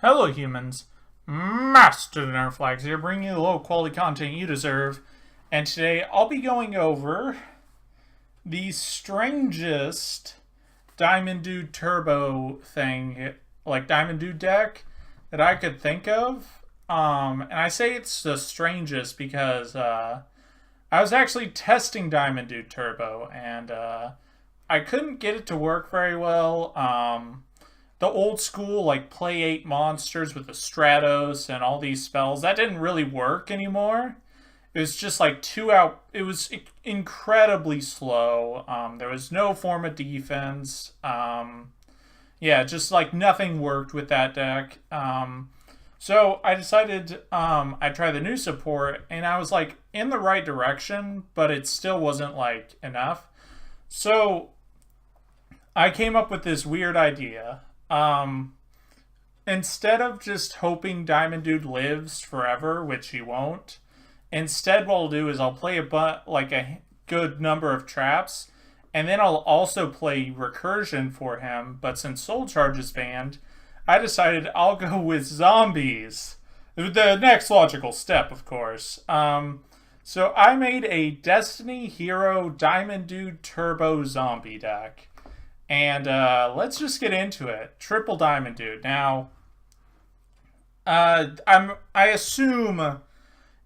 Hello humans, Master Nerflags here, bringing you the low quality content you deserve, and today I'll be going over the strangest Diamond Dude Turbo thing, like Diamond Dude deck, that I could think of. And I say it's the strangest because I was actually testing Diamond Dude Turbo, and I couldn't get it to work very well. The old school, like, play 8 monsters with the Stratos and all these spells, that didn't really work anymore. It was just like it was incredibly slow. There was no form of defense. Yeah, just like nothing worked with that deck. So I decided I'd try the new support, and I was like in the right direction, but it still wasn't like enough. So I came up with this weird idea. Instead of just hoping Diamond Dude lives forever, which he won't, instead what I'll do is I'll play a good number of traps, and then I'll also play recursion for him. But since Soul Charge is banned, I decided I'll go with zombies. The next logical step, of course. So I made a Destiny Hero Diamond Dude Turbo Zombie deck. And let's just get into it. Triple Diamond Dude. Now, I assume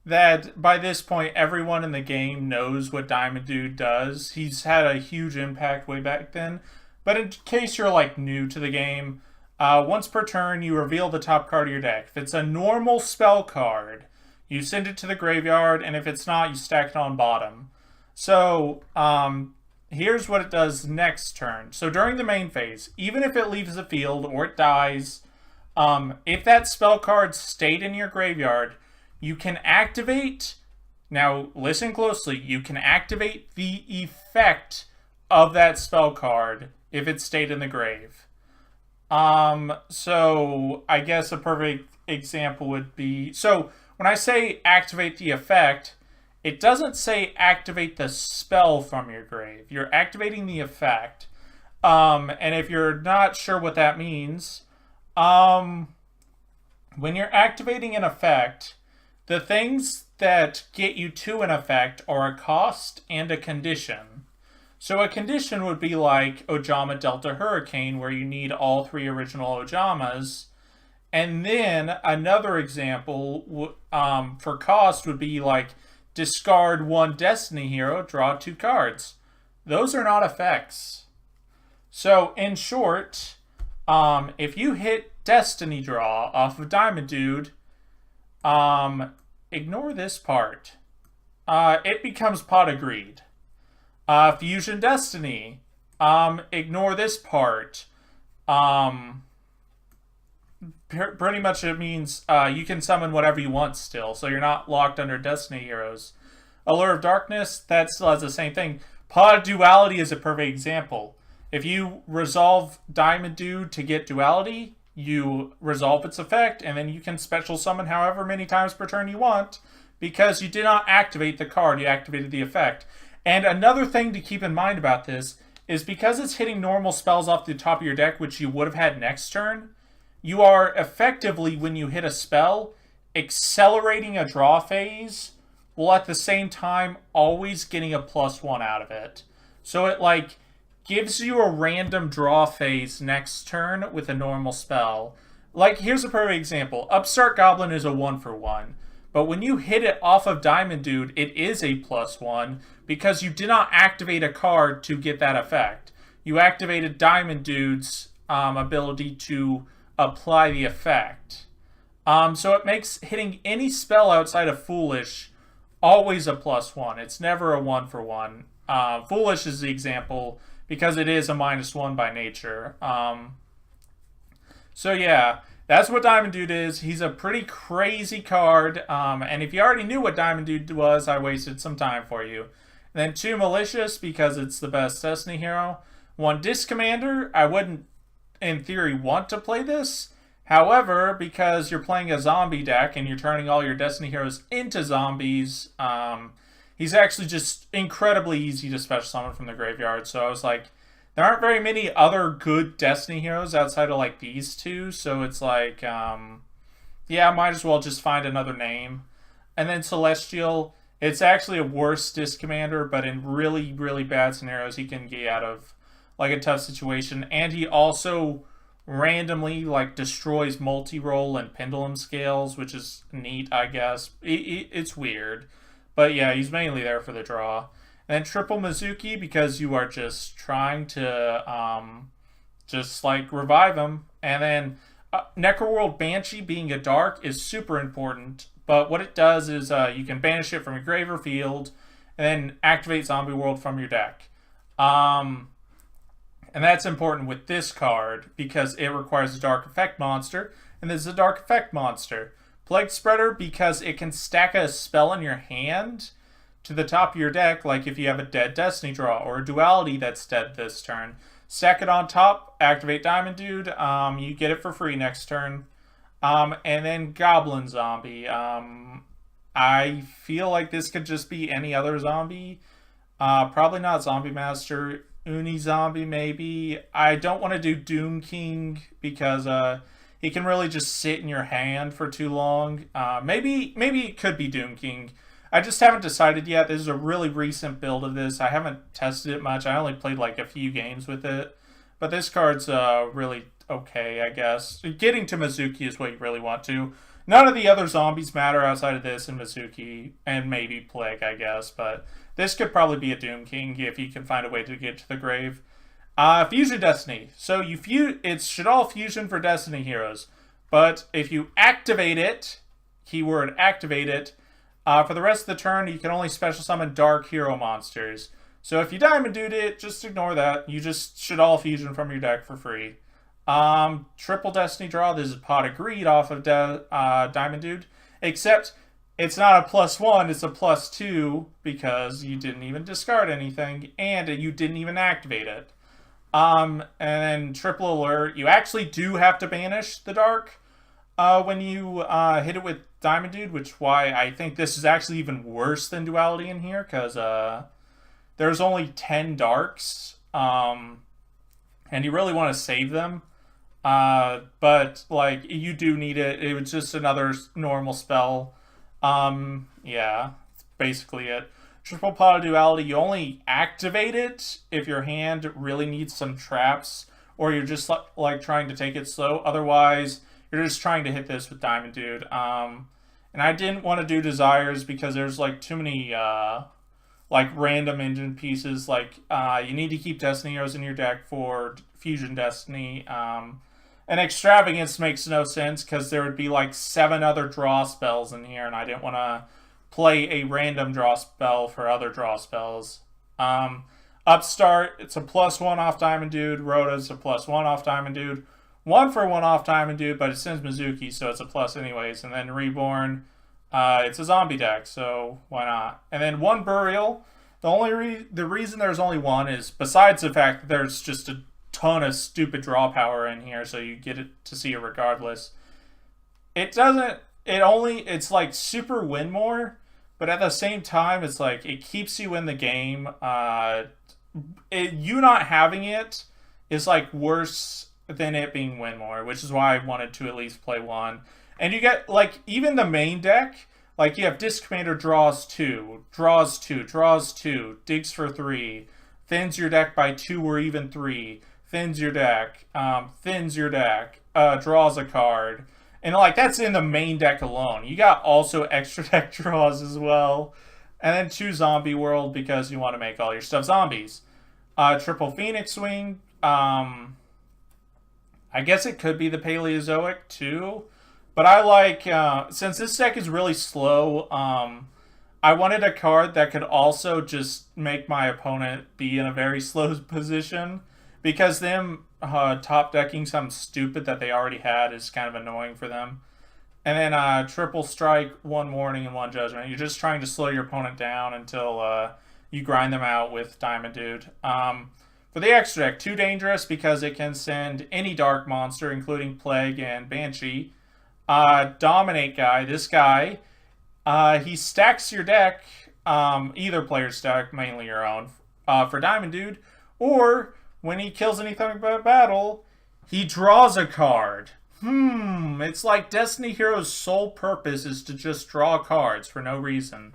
that by this point everyone in the game knows what Diamond Dude does. He's had a huge impact way back then. But in case you're like new to the game, once per turn you reveal the top card of your deck. If it's a normal spell card, you send it to the graveyard, and if it's not, you stack it on bottom. So, here's what it does next turn. So during the main phase, even if it leaves the field or it dies, if that spell card stayed in your graveyard, you can activate, now listen closely, you can activate the effect of that spell card if it stayed in the grave. So I guess a perfect example would be, so when I say activate the effect, it doesn't say activate the spell from your grave. You're activating the effect. And if you're not sure what that means, when you're activating an effect, the things that get you to an effect are a cost and a condition. So a condition would be like Ojama Delta Hurricane, where you need all 3 original Ojamas. And then another example for cost would be like discard 1 Destiny Hero, draw 2 cards. Those are not effects. So, in short, if you hit Destiny Draw off of Diamond Dude, ignore this part. It becomes Pot of Greed. Fusion Destiny, ignore this part. Pretty much it means you can summon whatever you want still, so you're not locked under Destiny Heroes. Allure of Darkness, that still has the same thing. Pod Duality is a perfect example. If you resolve Diamond Dude to get Duality, you resolve its effect, and then you can special summon however many times per turn you want, because you did not activate the card, you activated the effect. And another thing to keep in mind about this is because it's hitting normal spells off the top of your deck, which you would have had next turn, you are effectively, when you hit a spell, accelerating a draw phase, while at the same time always getting a +1 out of it. So it like gives you a random draw phase next turn with a normal spell. Like, here's a perfect example. Upstart Goblin is a 1-for-1. But when you hit it off of Diamond Dude, it is a +1 because you did not activate a card to get that effect. You activated Diamond Dude's ability to apply the effect. So it makes hitting any spell outside of Foolish always a +1. It's never a 1-for-1. Foolish is the example because it is a -1 by nature. So yeah, that's what Diamond Dude is. He's a pretty crazy card. And if you already knew what Diamond Dude was, I wasted some time for you. And then 2 Malicious because it's the best Destiny hero. 1 Disc Commander. I wouldn't, in theory, want to play this. However, because you're playing a zombie deck and you're turning all your Destiny heroes into zombies, he's actually just incredibly easy to special summon from the graveyard. So I was like, there aren't very many other good Destiny heroes outside of like these two, so it's like, yeah, might as well just find another name. And then Celestial, it's actually a worse disc commander, but in really, really bad scenarios, he can get out of like a tough situation. And he also randomly like destroys multi-roll and pendulum scales, which is neat, I guess. It's weird. But yeah, he's mainly there for the draw. And then triple Mizuki because you are just trying to just like revive him. And then Necroworld Banshee being a dark is super important. But what it does is you can banish it from your grave or field and then activate Zombie World from your deck. And that's important with this card because it requires a Dark Effect monster, and this is a Dark Effect monster. Plague Spreader because it can stack a spell in your hand to the top of your deck, like if you have a dead Destiny draw or a Duality that's dead this turn. Stack it on top, activate Diamond Dude, you get it for free next turn. And then Goblin Zombie. I feel like this could just be any other zombie. Probably not Zombie Master. Uni Zombie, maybe. I don't want to do Doom King because he can really just sit in your hand for too long. Maybe it could be Doom King. I just haven't decided yet. This is a really recent build of this. I haven't tested it much. I only played like a few games with it. But this card's really okay, I guess. Getting to Mizuki is what you really want to. None of the other zombies matter outside of this and Mizuki, and maybe Plague, I guess. But this could probably be a Doom King if you can find a way to get to the grave. Fusion Destiny. So it should all fusion for Destiny heroes. But if you activate it, keyword activate it, for the rest of the turn, you can only special summon dark hero monsters. So if you Diamond Dude it, just ignore that. You just should all fusion from your deck for free. Triple Destiny draw. This is Pot of Greed off of Diamond Dude. Except it's not a +1, it's a +2 because you didn't even discard anything and you didn't even activate it. And then Triple Alert. You actually do have to banish the dark when you hit it with Diamond Dude, which why I think this is actually even worse than Duality in here because there's only 10 darks and you really want to save them. But like you do need it. It was just another normal spell. Yeah, that's basically it. Triple Pot of Duality, you only activate it if your hand really needs some traps or you're just like trying to take it slow. Otherwise, you're just trying to hit this with Diamond Dude. And I didn't want to do Desires because there's like too many like random engine pieces. Like you need to keep Destiny heroes in your deck for Fusion Destiny. And Extravagance makes no sense because there would be like 7 other draw spells in here, and I didn't want to play a random draw spell for other draw spells. Upstart, it's a +1 off Diamond Dude. Rhoda's a +1 off Diamond Dude. 1 for 1 off Diamond Dude, but it sends Mizuki, so it's a plus anyways. And then Reborn, it's a zombie deck, so why not? And then 1 Burial. The reason there's only 1 is, besides the fact that there's just a ton of stupid draw power in here, so you get it to see it regardless. It's like super win more, but at the same time, it's like it keeps you in the game. You not having it is like worse than it being win more, which is why I wanted to at least play 1. And you get like even the main deck, like you have Disc Commander draws 2, draws 2, draws 2, digs for 3, thins your deck by 2 or even 3. Thins your deck, draws a card. And like that's in the main deck alone. You got also extra deck draws as well. And then 2 Zombie World because you want to make all your stuff zombies. Triple Phoenix Wing. I guess it could be the Paleozoic too. But I like, since this deck is really slow, I wanted a card that could also just make my opponent be in a very slow position. Because them top decking something stupid that they already had is kind of annoying for them. And then Triple Strike, 1 Warning, and 1 Judgment. You're just trying to slow your opponent down until you grind them out with Diamond Dude. For the extra deck, 2 Dangerous because it can send any dark monster, including Plague and Banshee. Dominate guy, this guy, he stacks your deck, either player's deck, mainly your own, for Diamond Dude, or when he kills anything by battle, he draws a card. It's like Destiny Hero's sole purpose is to just draw cards for no reason.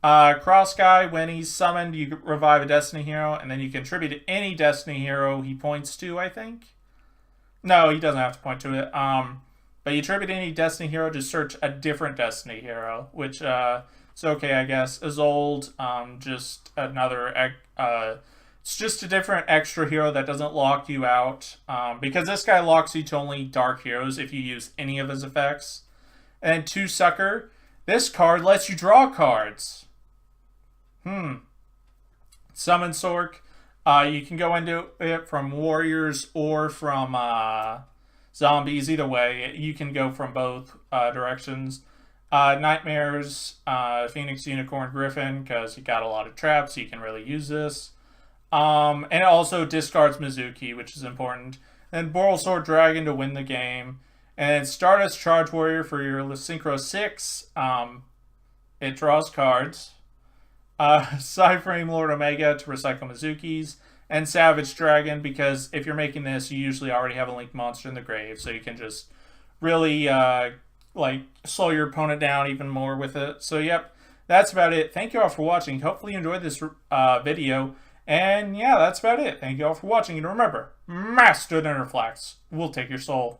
Cross Guy, when he's summoned, you revive a Destiny Hero, and then you contribute to any Destiny Hero he points to, I think. No, he doesn't have to point to it. But you attribute any Destiny Hero to search a different Destiny Hero, which, is okay, I guess. Isolde, just another, it's just a different extra hero that doesn't lock you out. Because this guy locks you to only dark heroes if you use any of his effects. And Two Sucker, this card lets you draw cards. Summon Sork. You can go into it from warriors or from zombies. Either way, you can go from both directions. Nightmares, Phoenix, Unicorn, Griffin, because you got a lot of traps, so you can really use this. And it also discards Mizuki, which is important. Then Boral Sword Dragon to win the game. And Stardust Charge Warrior for your Synchro 6. It draws cards. Cyframe Lord Omega to recycle Mizuki's, and Savage Dragon, because if you're making this, you usually already have a linked monster in the grave, so you can just really slow your opponent down even more with it. So yep, that's about it. Thank you all for watching. Hopefully you enjoyed this video, and yeah, that's about it. Thank you all for watching, and remember, Master Dinnerflax will take your soul.